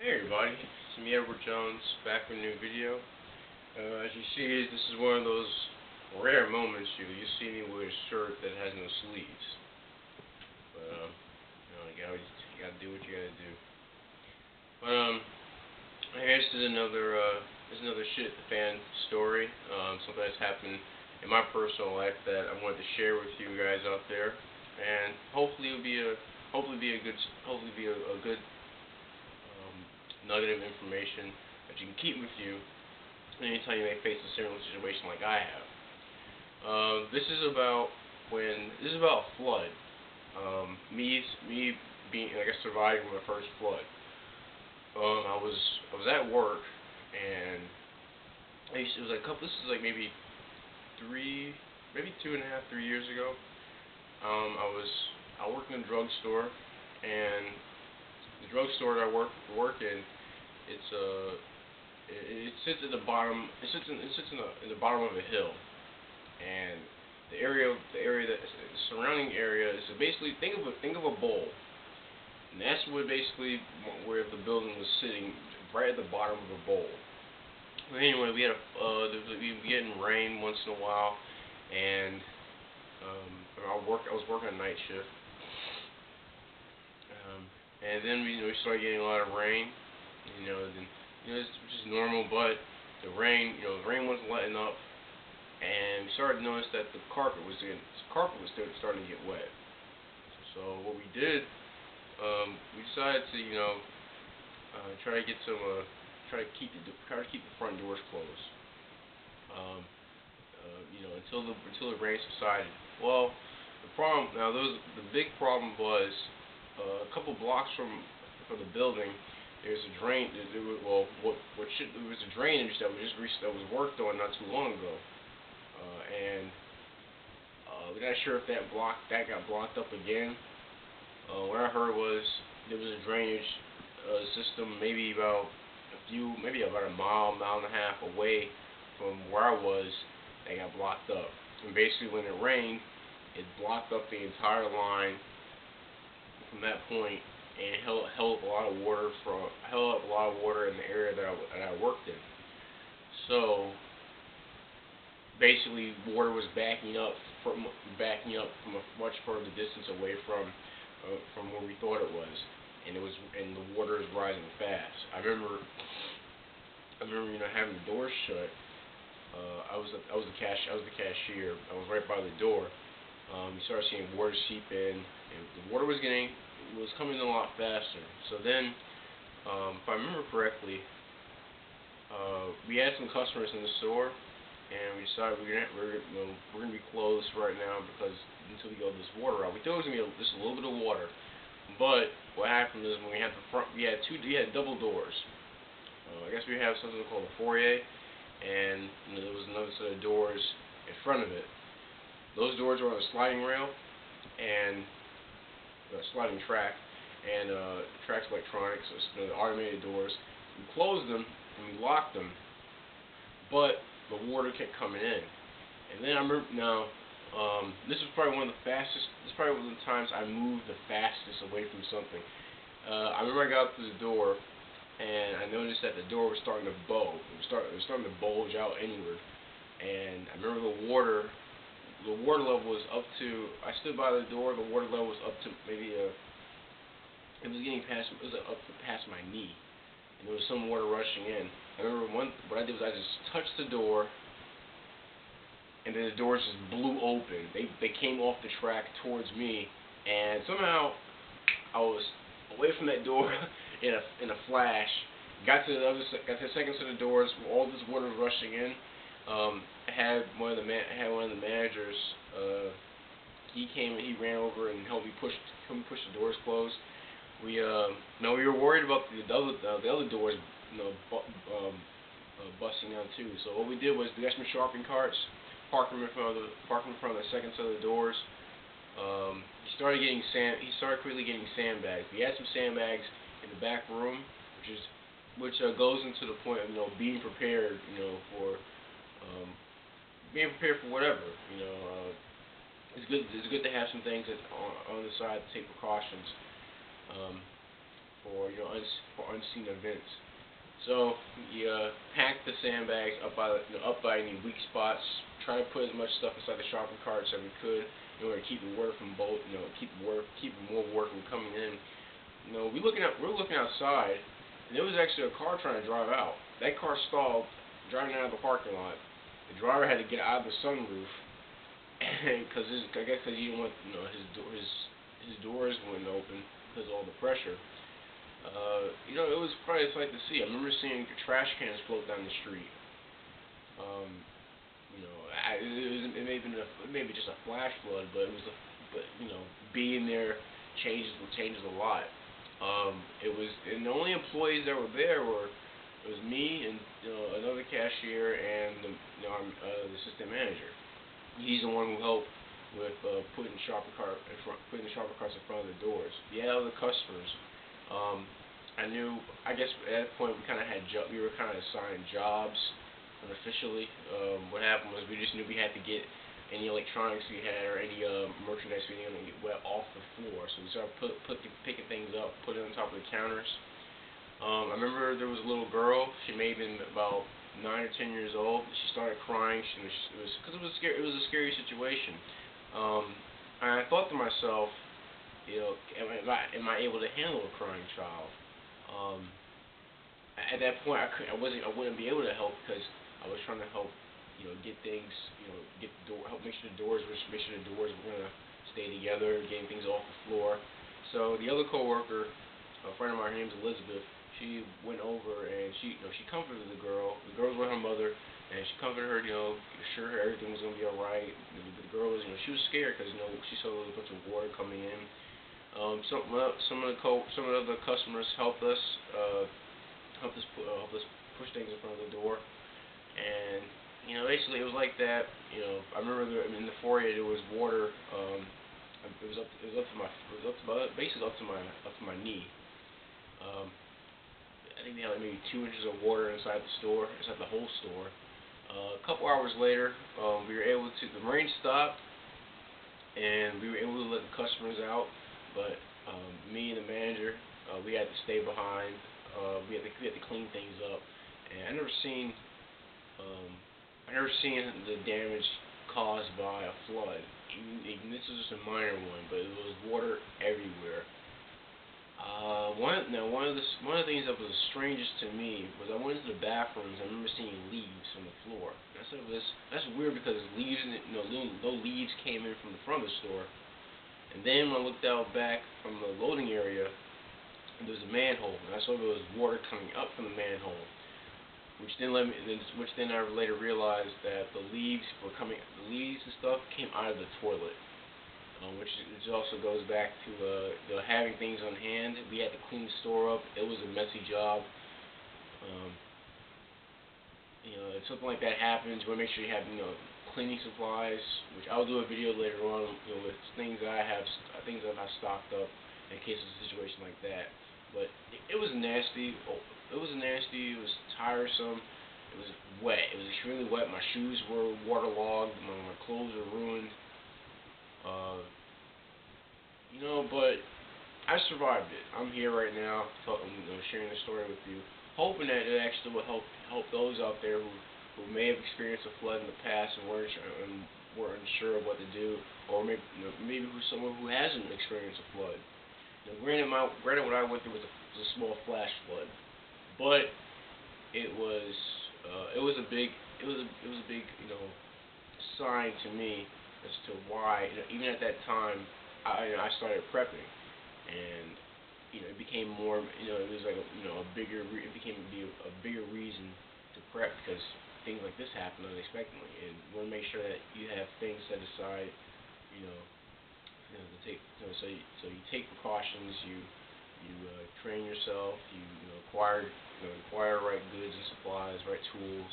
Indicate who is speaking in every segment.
Speaker 1: Hey everybody, it's me Edward Jones back with a new video. As you see, this is one of those rare moments you see me with a shirt that has no sleeves. But you gotta do what you gotta do. But I guess there's another shit fan story. Something that's happened in my personal life that I wanted to share with you guys out there, and hopefully it'll be a good nugget of information that you can keep with you anytime you may face a similar situation like I have. This is about a flood. Me being, I guess, surviving my first flood. I was at work, and it was like this is like maybe 2.5, 3 years ago. I worked in a drugstore, and the drugstore that I work in, it sits at the bottom. It sits in the bottom of a hill, and the surrounding area is basically think of a bowl, and that's where the building was sitting, right at the bottom of a bowl. But anyway, we were getting rain once in a while, and I was working a night shift. And then we started getting a lot of rain, it's just normal. But the rain wasn't letting up, and we started to notice that the carpet was starting to get wet. So what we did, we decided to try to keep the front doors closed, until the rain subsided. Well, the big problem was, a couple blocks from the building, there's a drain. There was a drainage that was worked on not too long ago, and we're not sure if that got blocked up again. What I heard was there was a drainage system maybe about a mile and a half away from where I was that got blocked up. And basically, when it rained, it blocked up the entire line from that point, and held up a lot of water in the area that I worked in. So basically, water was backing up from a much further distance away from where we thought it was, and the water is rising fast. I remember having the door shut. I was the cashier. I was right by the door. We started seeing water seep in, and the water was coming in a lot faster. So then, if I remember correctly, we had some customers in the store, and we decided we're gonna be closed right now until we get this water out. We thought it was gonna be just a little bit of water, but what happened is when we had we had double doors. I guess we have something called a foyer, and there was another set of doors in front of it. Those doors were on a sliding rail and a sliding track, and track's electronics, so the automated doors. We closed them and we locked them, but the water kept coming in. And then I remember this is probably one of the times I moved the fastest away from something. I remember I got up to the door, and I noticed that the door was starting to bow. It was starting to bulge out inward, and I remember the water level was up to, I stood by the door, the water level was up to maybe up to past my knee, and there was some water rushing in. I remember what I did was I just touched the door, and then the doors just blew open. They came off the track towards me, and somehow I was away from that door in a flash. Got to the second set of doors where all this water was rushing in. I had one of the managers. He came and he ran over and helped me push the doors closed. We were worried about the other doors, busting out too. So what we did was we got some shopping carts, parked them in front of the second set of the doors. He started quickly getting sandbags. We had some sandbags in the back room, which goes into the point of being prepared, for whatever. It's good to have some things on the side to take precautions. for for unseen events. So you pack the sandbags up by any weak spots. Try to put as much stuff inside the shopping carts as we could in order to keep the water from keep more water from coming in. We're looking outside, and there was actually a car trying to drive out. That car stalled, driving out of the parking lot. The driver had to get out of the sunroof, because I guess because he didn't want his doors wouldn't open because of all the pressure. It was quite a sight to see. I remember seeing trash cans float down the street. It may be just a flash flood, but being there changes a lot. And the only employees that were there it was me and another cashier and the assistant manager. He's the one who helped with putting the shopping carts in front of the doors. The other customers. I guess at that point we were kind of assigned jobs unofficially. What happened was we just knew we had to get any electronics we had or any merchandise we needed to get wet off the floor. So we started picking things up, putting it on top of the counters. I remember there was a little girl. She may have been about 9 or 10 years old. She started crying. It was a scary situation. And I thought to myself, am I able to handle a crying child? At that point, I wouldn't be able to help because I was trying to help, get things, help make sure the doors were gonna stay together, getting things off the floor. So the other coworker, a friend of mine, her name's Elizabeth. She went over and she comforted the girl. The girl was with her mother, and she comforted her, assured her everything was gonna be all right. The girl was, she was scared because she saw a bunch of water coming in. Some of the other customers helped us push things in front of the door, and basically it was like that. I remember in the foyer there was water. Basically up to my knee. I think they had maybe 2 inches of water inside the whole store. A couple hours later, the rain stopped, and we were able to let the customers out. But me and the manager, we had to stay behind. We had to clean things up, and I never seen the damage caused by a flood. Even this was just a minor one, but it was water everywhere. One of the things that was the strangest to me was I went into the bathrooms. I remember seeing leaves on the floor. That's weird because little leaves came in from the front of the store. And then when I looked out back from the loading area, there was a manhole, and I saw there was water coming up from the manhole, which then I later realized that the leaves and stuff came out of the toilet, which also goes back to having things on hand. We had to clean the store up. It was a messy job. If something like that happens, you want to make sure you have cleaning supplies, which I'll do a video later on, with things that I've stocked up in case of a situation like that. But it was nasty. It was tiresome. It was wet. It was extremely wet. My shoes were waterlogged. My clothes were ruined. But I survived it. I'm here right now, sharing the story with you, hoping that it actually will help those out there who may have experienced a flood in the past and weren't unsure of what to do, or maybe someone who hasn't experienced a flood. Granted, what I went through was a small flash flood, but it was a big sign to me as to why even at that time I started prepping, and it became more it was like it became a bigger reason to prep because things like this happen unexpectedly, and you want to make sure that you have things set aside, to take. So you take precautions. You train yourself. You acquire right goods and supplies, right tools,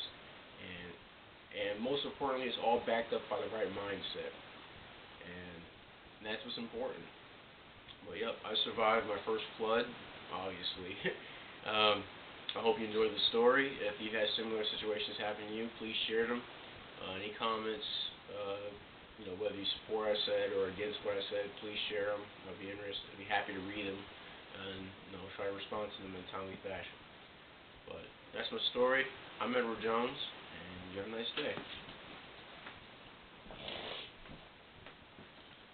Speaker 1: and most importantly, it's all backed up by the right mindset, and that's what's important. But yep, I survived my first flood, obviously. I hope you enjoyed the story. If you've had similar situations happen to you, please share them. Any comments, whether you support what I said or against what I said, please share them. I'd be happy to read them. and try to respond to them in a timely fashion. But that's my story. I'm Edward Jones, and you have a nice day.